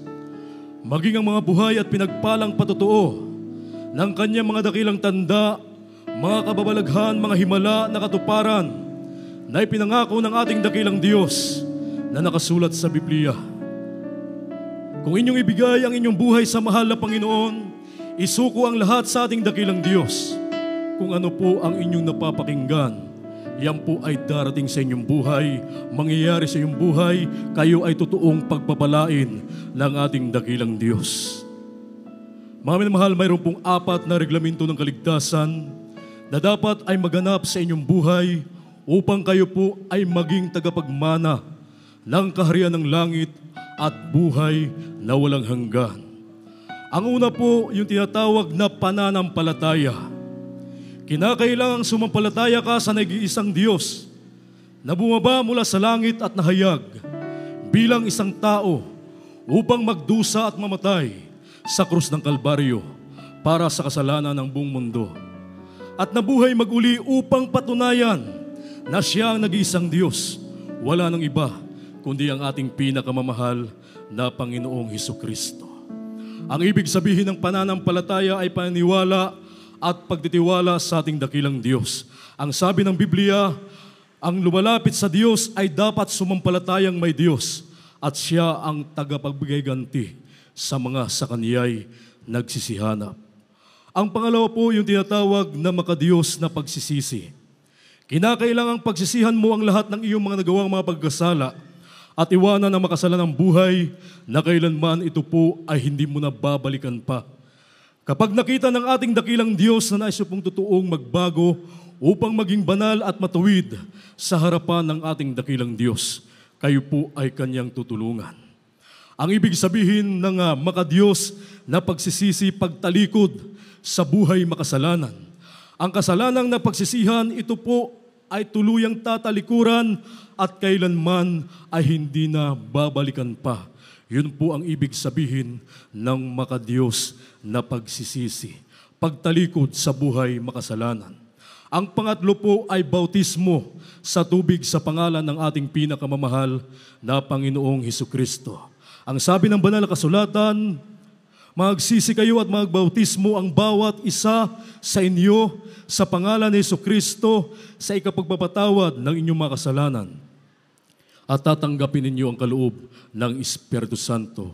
Maging ang mga buhay at pinagpalang patotoo ng kanyang mga dakilang tanda, mga kababalaghan, mga himala na katuparan na ipinangako ng ating dakilang Diyos na nakasulat sa Biblia. Kung inyong ibigay ang inyong buhay sa mahal na Panginoon, isuko ang lahat sa ating dakilang Diyos. Kung ano po ang inyong napapakinggan, yan po ay darating sa inyong buhay, mangyayari sa inyong buhay, kayo ay totoong pagpapalain ng ating dakilang Diyos. Mga minamahal, mayroon pong 4 na reglamento ng kaligtasan na dapat ay maganap sa inyong buhay upang kayo po ay maging tagapagmana ng kaharian ng langit at buhay na walang hanggan. Ang una po, yung tinatawag na pananampalataya. Kinakailangang sumampalataya ka sa nag-iisang Diyos na bumaba mula sa langit at nahayag bilang isang tao upang magdusa at mamatay sa krus ng Kalbaryo para sa kasalanan ng buong mundo. At nabuhay maguli upang patunayan na siya ang nag-iisang Diyos, wala nang iba kundi ang ating pinakamamahal na Panginoong Hesukristo. Ang ibig sabihin ng pananampalataya ay paniniwala at pagtitiwala sa ating dakilang Diyos. Ang sabi ng Biblia, ang lumalapit sa Diyos ay dapat sumampalatayang may Diyos at siya ang tagapagbigay ganti sa mga sa Kaniya'y nagsisihanap. Ang pangalawa po yung tinatawag na makadiyos na pagsisisi. Kinakailangang pagsisihan mo ang lahat ng iyong mga nagawang mga pagkasala at iwanan ang makasalanang buhay na kailanman ito po ay hindi mo na babalikan pa. Kapag nakita ng ating dakilang Diyos na nais pong totoong magbago upang maging banal at matuwid sa harapan ng ating dakilang Diyos, kayo po ay kanyang tutulungan. Ang ibig sabihin ng makadiyos na pagsisisi, pagtalikod sa buhay makasalanan. Ang kasalanang na pagsisihan, ito po ay tuluyang tatalikuran at kailanman ay hindi na babalikan pa. Yun po ang ibig sabihin ng makadiyos na pagsisisi, pagtalikod sa buhay makasalanan. Ang pangatlo po ay bautismo sa tubig sa pangalan ng ating pinakamamahal na Panginoong Hesukristo. Ang sabi ng banal na kasulatan, magsisi kayo at magbautismo ang bawat isa sa inyo sa pangalan ni Hesukristo sa ikapagpapatawad ng inyong mga kasalanan. At tatanggapin ninyo ang kaloob ng Espiritu Santo.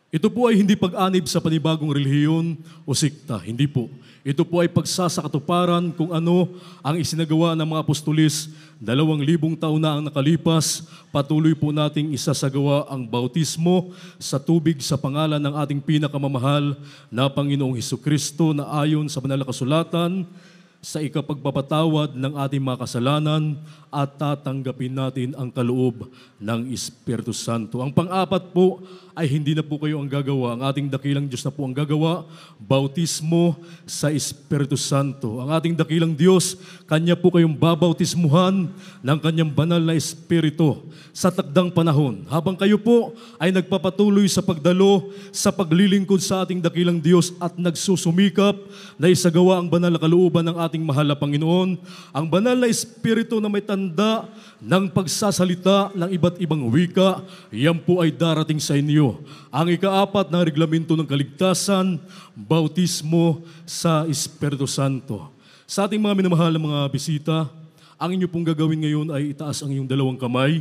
Ito po ay hindi pag-anib sa panibagong relihiyon o sikta. Hindi po. Ito po ay pagsasakatuparan kung ano ang isinagawa ng mga apostolis 2,000 taon na ang nakalipas. Patuloy po nating isasagawa ang bautismo sa tubig sa pangalan ng ating pinakamamahal na Panginoong Hesukristo na ayon sa banal na kasulatan sa ikapagpapatawad ng ating mga kasalanan at tatanggapin natin ang kaloob ng Espiritu Santo. Ang pang-apat po ay hindi na po kayo ang gagawa. Ang ating dakilang Diyos na po ang gagawa, bautismo sa Espiritu Santo. Ang ating dakilang Diyos, Kanya po kayong babautismuhan ng Kanyang banal na Espiritu sa takdang panahon. Habang kayo po ay nagpapatuloy sa pagdalo, sa paglilingkod sa ating dakilang Diyos at nagsusumikap na isagawa ang banal na kalooban ng ating mahal na Panginoon, ang banal na Espiritu na may tanda ng pagsasalita ng iba't ibang wika, yan po ay darating sa inyo. Ang ika-4 na reglamento ng kaligtasan, bautismo sa Espiritu Santo. Sa ating mga minamahal na mga bisita, ang inyo pong gagawin ngayon ay itaas ang inyong 2 kamay.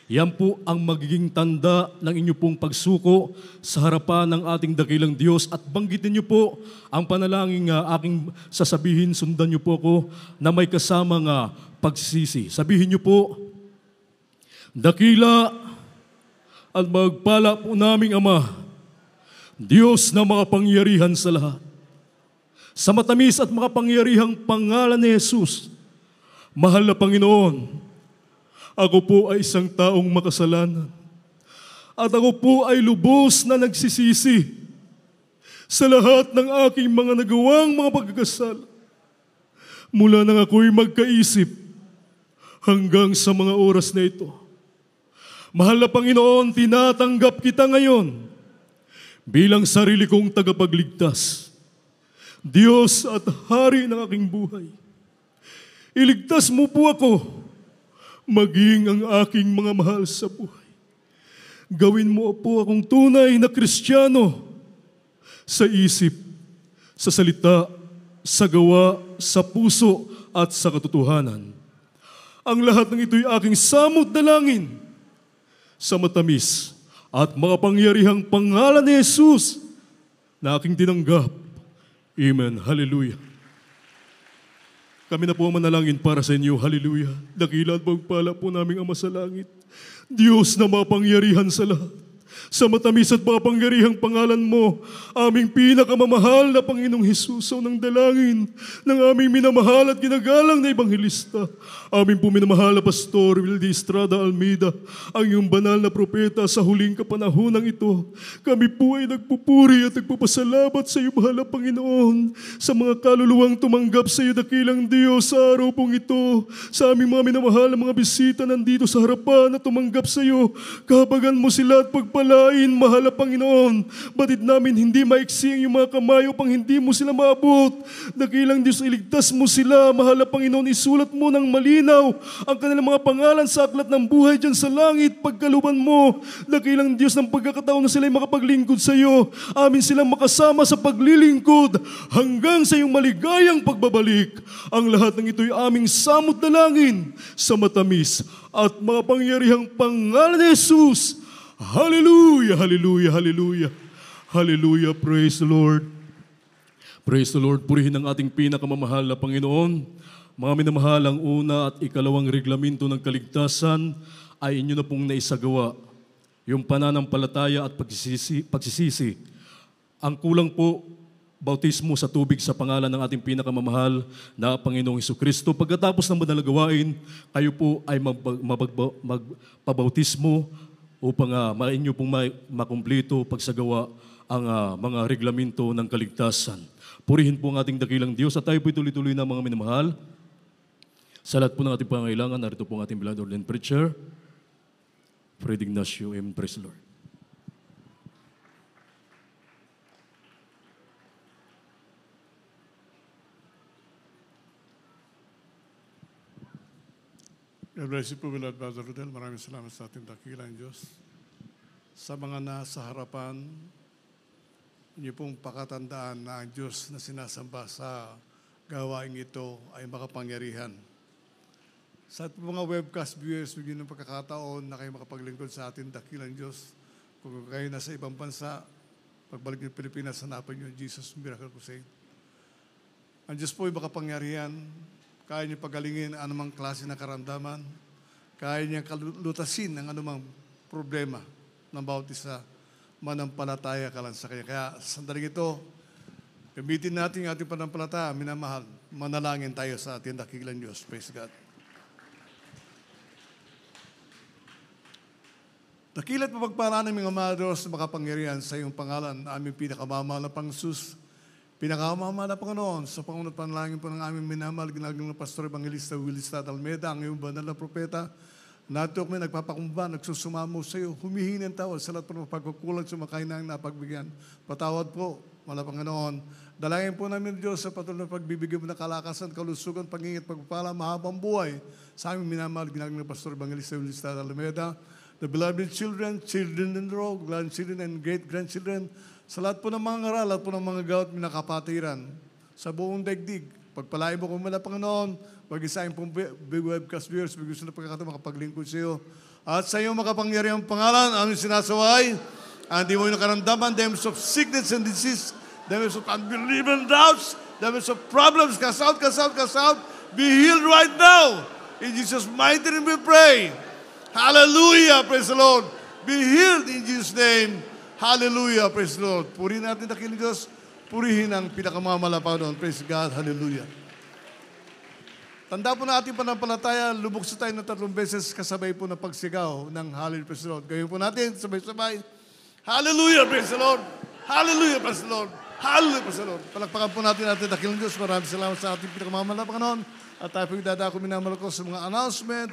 Yan po ang magiging tanda ng inyo pong pagsuko sa harapan ng ating dakilang Diyos at banggitin niyo po ang panalangin aking sasabihin, sundan niyo po ako na may kasamang pagsisisi. Sabihin niyo po, dakila at magpala po naming Ama, Diyos na makapangyarihan sa lahat. Sa matamis at makapangyarihang pangalan ni Jesus, mahal na Panginoon, ako po ay isang taong makasalanan. At ako po ay lubos na nagsisisi sa lahat ng aking mga nagawang mga pagkakasala. Mula nang ako'y magkaisip hanggang sa mga oras na ito. Mahal na Panginoon, tinatanggap kita ngayon bilang sarili kong tagapagligtas. Diyos at Hari ng aking buhay. Iligtas mo po ako, maging ang aking mga mahal sa buhay. Gawin mo po akong tunay na Kristiyano sa isip, sa salita, sa gawa, sa puso at sa katotohanan. Ang lahat ng ito'y aking samot dalangin sa matamis at makapangyarihang pangalan ni Jesus na aking tinanggap. Amen. Hallelujah. Kami na po ang manalangin para sa inyo. Hallelujah. Dakila at pagpala po naming Ama sa langit. Diyos na mapangyarihan sa lahat. Sa matamis at makapangyarihang pangalan mo, aming pinakamamahal na Panginoong Hesus, ng dalangin ng aming minamahal at ginagalang na Ebanghelista, aming po minamahal na Pastor Wildy Estrada Almeida, ang iyong banal na propeta sa huling kapanahonang ito. Kami po ay nagpupuri at nagpapasalamat sa iyo, mahal na Panginoon, sa mga kaluluwang tumanggap sa iyo, dakilang Diyos, sa araw pong ito, sa aming mga minamahal na mga bisita nandito sa harapan na tumanggap sa iyo. Kahabagan mo sila at pagpalain, mahal na Panginoon. Batid namin hindi maiksi ang iyong mga kamay upang hindi mo sila maabot. Dakilang Diyos, iligtas mo sila, mahal na Panginoon. Isulat mo ng malinaw ang kanilang mga pangalan sa aklat ng buhay dyan sa langit. Pagkaluban mo, dakilang Diyos, ng pagkakataon na sila ay makapaglingkod sa iyo. Amin silang makasama sa paglilingkod hanggang sa iyong maligayang pagbabalik. Ang lahat ng ito'y aming samot dalangin sa matamis at makapangyarihang pangalan ni Jesus. Hallelujah, hallelujah, hallelujah. Hallelujah, praise the Lord. Praise the Lord. Purihin ang ating pinakamamahal na Panginoon. Mga minamahal, ang una at ikalawang reglamento ng kaligtasan ay inyo na pong naisagawa. Yung pananampalataya at pagsisisi. Ang kulang po, bautismo sa tubig sa pangalan ng ating pinakamamahal na Panginoong Hesukristo. Pagkatapos ng banal na gawain, kayo po ay magpabautismo upang inyo pong makumplito pagsagawa ang mga reglamento ng kaligtasan. Purihin po ang ating dakilang Diyos at tayo po tuloy-tuloy na mga minamahal. Sa lahat po ng ating pangailangan, narito po ang ating beloved ordained preacher, Fred Ignacio M. Praise the Lord. God bless you po, beloved Brother Rodel. Maraming salamat sa ating dakilang Diyos. Sa mga nasa harapan, inyo pong pakatandaan na ang Diyos na sinasamba sa gawain ito ay makapangyarihan. Sa mga webcast viewers, bigyan ng pagkakataon na kayo makapaglingkod sa ating dakilang Diyos. Kung kayo nasa ibang bansa, pagbalik ng Pilipinas, hanapin niyo Jesus Miracle Crusade. Ang Diyos po ay makapangyarihan. Kaya niyo pagalingin ang anumang klase ng karamdaman. Kaya niya kalutasin ang anumang problema ng bawat isa. Manampalataya ka lang sa Kanya. Kaya sandaling ito, gamitin natin ang ating panampalataya, minamahal. Manalangin tayo sa ating dakilang Diyos. Praise God. Dakilat mapagpalaan ng mga Diyos na makapangyarihan sa iyong pangalan, aming pinakamamahal na Panginoon. Pinakamamahal na Panginoon, sa pangunat panalangin po ng aming minamahal, ginagalang na Pastor Evangelista Wildy Estrada Almeida, ang iyong banal na propeta, nato kami nagpapakumba, nagsusumamo sa iyo, humihingi ng tawad sa lahat po ng pagkukulang sa mga kainang napagbigyan. Patawad po, wala Panginoon. Dalangin po namin Diyos sa patuloy na pagbibigyan mo ng kalakasan, kalusugan, pangingit, pagpapala, mahabang buhay sa aming minamahal, ginagalang na Pastor Evangelista Wildy Estrada Almeida, the beloved children, children in the row, grandchildren and great-grandchildren, sa lahat po ng mga ngaral, lahat po ng mga gawat minakapatiran, sa buong daigdig, pagpalain mo kung mula Panginoon, mag-isahin pong webcast viewers, gusto na pagkakataon makapaglingkod sa iyo. At sa iyong makapangyarihang pangalan, aming sinasaway, ang di mo yung nakaramdaman, demos of sickness and disease, demos of unbelief and doubts, demos of problems, cast out, cast out, cast out, be healed right now. In Jesus' mighty name we pray. Hallelujah, praise the Lord. Be healed in Jesus' name. Hallelujah. Praise the Lord. Purihin natin dakilang Diyos. Purihin ang pinakamamala Panginoon. Praise God. Hallelujah. Tanda po na ating panampalataya, lubukso tayo ng 3 beses kasabay po ng pagsigaw ng Hallelujah. Praise the Lord. Gawin po natin, sabay-sabay. Hallelujah. Praise the Lord. Hallelujah. Praise the Lord. Hallelujah. Praise the Lord. Palakpakan po natin dakilang Diyos. Maraming salamat sa ating pinakamamala Panginoon. At tayo po idadako minamahal ko sa mga announcement,